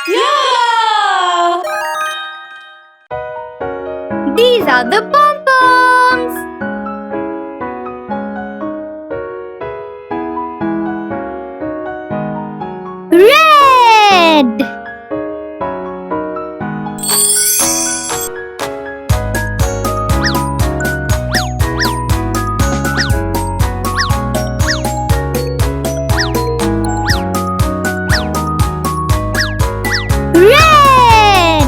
Yeah! These are the pom-poms. Red. Red.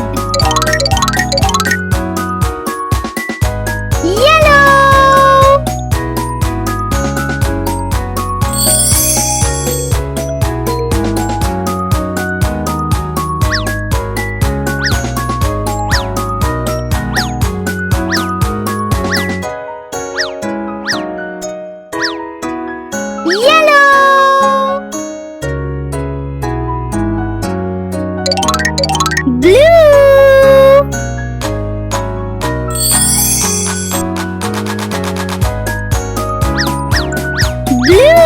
Yellow. Yellow. Blue. Blue.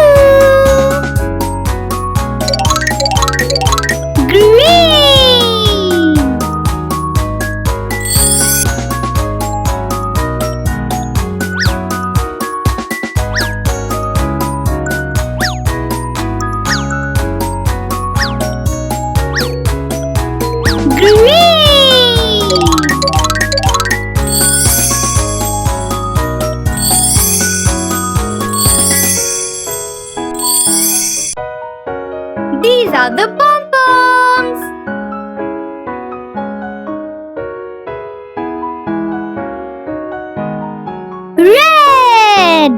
Green. Green. These are the pom-poms. Red.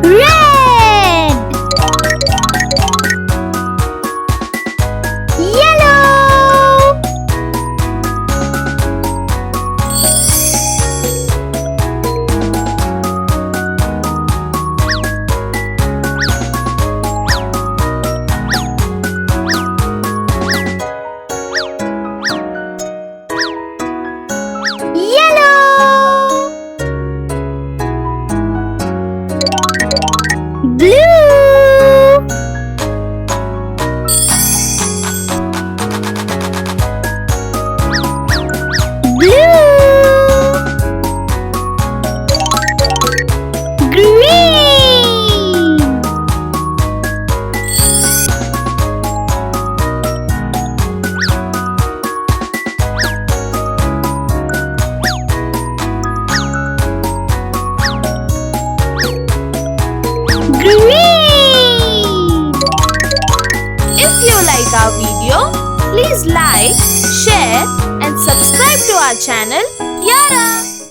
Red. Yellow. Yellow. Blue. Blue. Green. Green. If you like our video, please like, share and subscribe to our channel Yara.